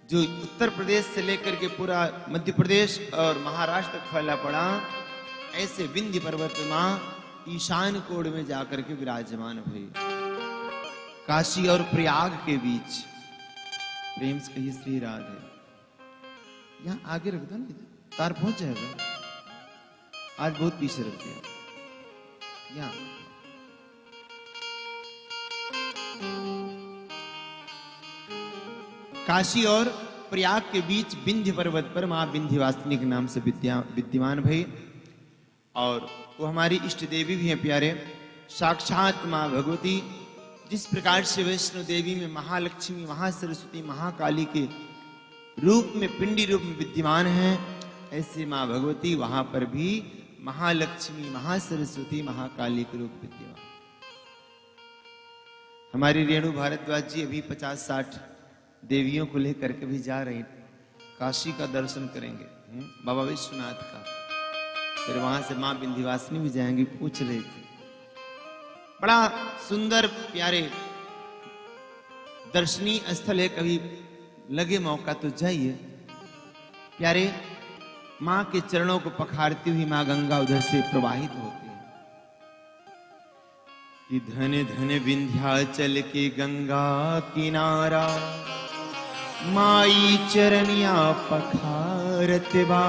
जो उत्तर प्रदेश से लेकर के पूरा मध्य प्रदेश और महाराष्ट्र तक फैला पड़ा, ऐसे विंध्य पर्वत पे मां ईशान कोण में जाकर के विराजमान भई। काशी और प्रयाग के बीच। प्रेम से कहिए श्री राधे। यहां आगे रख दो ना, तार पहुंच जाएगा। आज बहुत पीछे रख दिया। यहां काशी और प्रयाग के बीच विंध्य पर्वत पर मां विंध्यवासिनी के नाम से विद्यमान भई। और वो हमारी इष्ट देवी भी हैं प्यारे, साक्षात मां भगवती। जिस प्रकार से वैष्णो देवी में महालक्ष्मी, महासरस्वती, महाकाली के रूप में, पिंडी रूप में विद्यमान हैं, ऐसे मां भगवती वहां पर भी महालक्ष्मी, महासरस्वती, महाकाली के रूप विद्यमान। हमारी रेणु भारद्वाज जी अभी 50-60 देवियों को लेकर के भी जा रही, काशी का दर्शन करेंगे, बाबा विश्वनाथ का, फिर वहां से मां विंध्यवासिनी भी जाएंगी। पूछ रहे थे, बड़ा सुंदर प्यारे दर्शनीय स्थल है, कभी लगे मौका तो जाइए। प्यारे मां के चरणों को पखारती हुई मां गंगा उधर से प्रवाहित होती है कि धन धन विंध्याचल के गंगा किनारा, माई चरनिया पखारत बा।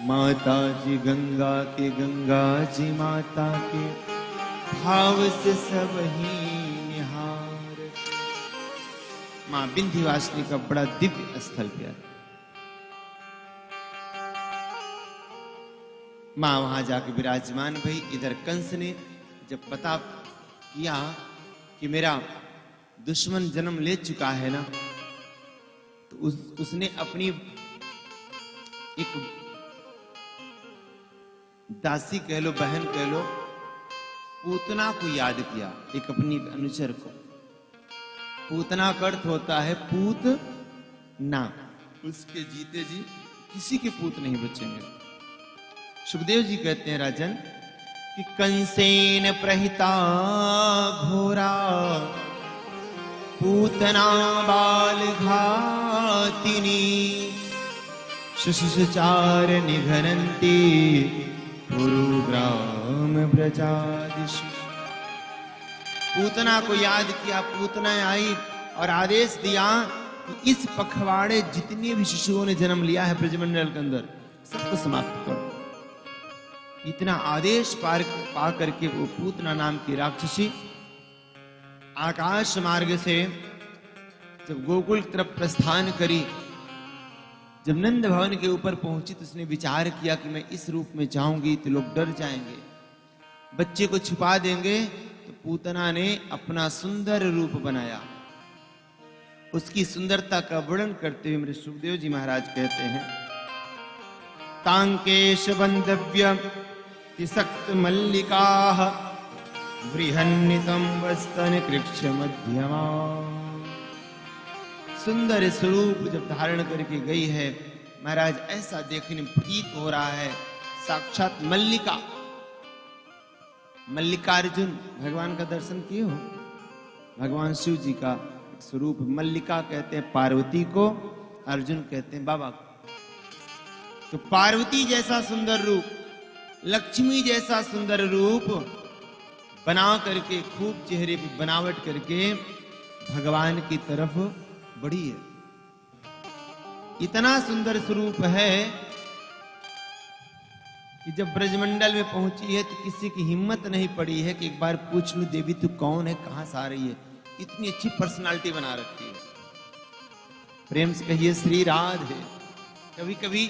माता जी गंगा के, गंगा जी माता के, भाव से सब ही निहार। मां विंध्यवासिनी का बड़ा दिव्य स्थल प्यार। मां वहां जाके विराजमान भई। इधर कंस ने जब पता किया कि मेरा दुश्मन जन्म ले चुका है ना, तो उसने अपनी एक दासी कह लो, बहन कह लो, पूतना को याद किया, एक अपनी अनुचर को। पूतना का अर्थ होता है पूत ना, उसके जीते जी किसी के पूत नहीं बचेंगे। सुखदेव जी कहते हैं राजन कि कंसेन प्रहिता घोरा, पूतना बाल घातिनी, शुशुचार निघनन्ति पुरुग्राम ब्रजादिषु। पूतना को याद किया, पूतना आई और आदेश दिया कि इस पखवाड़े जितने भी शिशुओं ने जन्म लिया है ब्रजमंडल के अंदर, सबको समाप्त करो। इतना आदेश पा करके वो पूतना नाम की राक्षसी आकाश मार्ग से जब गोकुल की तरफ प्रस्थान करी, जब नंद भवन के ऊपर पहुंची तो उसने विचार किया कि मैं इस रूप में जाऊंगी तो लोग डर जाएंगे, बच्चे को छुपा देंगे। तो पूतना ने अपना सुंदर रूप बनाया। उसकी सुंदरता का वर्णन करते हुए मेरे सुखदेव जी महाराज कहते हैं, तांकेश बंधव्य तिसक्त मल्लिका, बृहन्नितम वस्तन कृक्ष मध्यमा। सुंदर स्वरूप जब धारण करके गई है महाराज, ऐसा देखने में प्रतीत हो रहा है साक्षात मल्लिका। मल्लिकार्जुन भगवान का दर्शन किए हो? भगवान शिव जी का स्वरूप मल्लिका कहते हैं पार्वती को, अर्जुन कहते हैं बाबा को। तो पार्वती जैसा सुंदर रूप, लक्ष्मी जैसा सुंदर रूप बना करके, खूब चेहरे पे बनावट करके भगवान की तरफ बढ़ी है। इतना सुंदर स्वरूप है कि जब ब्रजमंडल में पहुंची है तो किसी की हिम्मत नहीं पड़ी है कि एक बार पूछ लूं देवी तू कौन है, कहां से आ रही है। इतनी अच्छी पर्सनालिटी बना रखी है। प्रेम से कहिए श्री राधे। कभी कभी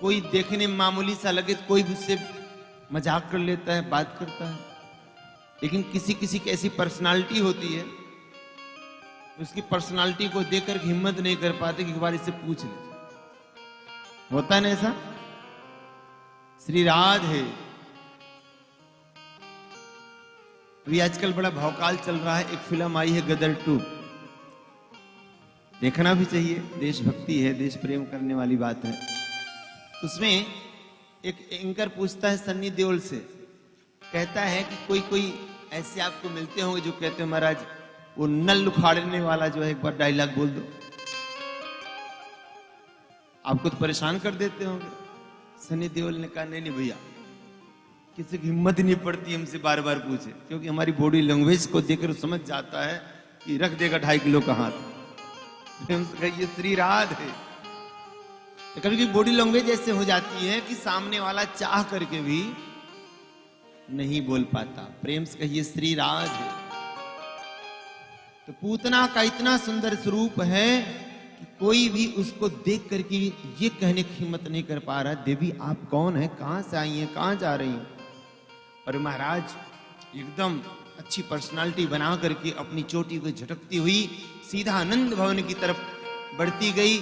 कोई देखने में मामूली सा लगे तो कोई उससे मजाक कर लेता है, बात करता है, लेकिन किसी किसी की ऐसी पर्सनालिटी होती है, उसकी पर्सनालिटी को देखकर हिम्मत नहीं कर पाते कि एक बार इससे पूछ ले। होता है ना ऐसा? श्री राधे। अभी आजकल बड़ा भौकाल चल रहा है, एक फिल्म आई है गदर 2, देखना भी चाहिए, देशभक्ति है, देश प्रेम करने वाली बात है। उसमें एक एंकर पूछता है सन्नी देओल से, कहता है कि कोई कोई ऐसे आपको मिलते होंगे जो कहते हैं महाराज वो नल उखाड़ने वाला जो है एक बार डायलॉग बोल दो। आपको तो परेशान कर देते होंगे। सनी देओल ने कहा नहीं नहीं भैया, किसी की हिम्मत नहीं पड़ती हमसे बार बार पूछे, क्योंकि हमारी बॉडी लैंग्वेज को देखकर समझ जाता है कि रख देगा 2.5 किलो का हाथ। ये श्री राध है। तो कभी कभी बॉडी लैंग्वेज ऐसे हो जाती है कि सामने वाला चाह करके भी नहीं बोल पाता। प्रेम से कहिए श्री राध है। तो पूतना का इतना सुंदर स्वरूप है कि कोई भी उसको देख करके ये कहने की हिम्मत नहीं कर पा रहा, देवी आप कौन है, कहां से आई हैं, कहां जा रही हैं। और महाराज एकदम अच्छी पर्सनालिटी बना करके अपनी चोटी को झटकती हुई सीधा नंद भवन की तरफ बढ़ती गई।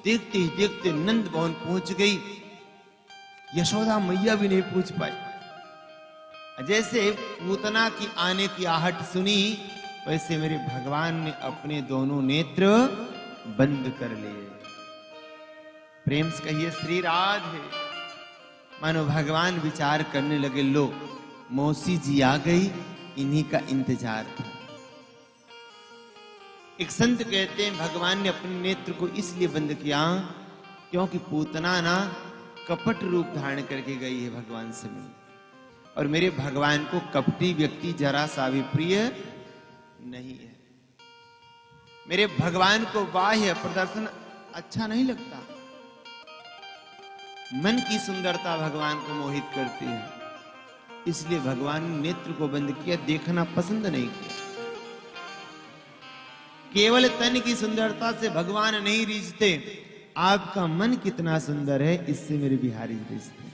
देखते ही देखते नंद भवन पहुंच गई। यशोदा मैया भी नहीं पूछ पाई। जैसे पूतना की आने की आहट सुनी, वैसे मेरे भगवान ने अपने दोनों नेत्र बंद कर लिए। प्रेम से कहिए श्री राधे। मानो भगवान विचार करने लगे, लो मौसी जी आ गई, इन्हीं का इंतजार था। एक संत कहते हैं भगवान ने अपने नेत्र को इसलिए बंद किया क्योंकि पूतना ना कपट रूप धारण करके गई है भगवान से मिलने, और मेरे भगवान को कपटी व्यक्ति जरा सा भी प्रिय नहीं है। मेरे भगवान को बाह्य प्रदर्शन अच्छा नहीं लगता। मन की सुंदरता भगवान को मोहित करती है, इसलिए भगवान ने नेत्र को बंद किया, देखना पसंद नहीं किया। केवल तन की सुंदरता से भगवान नहीं रिझते, आपका मन कितना सुंदर है इससे मेरे बिहारी रिझते।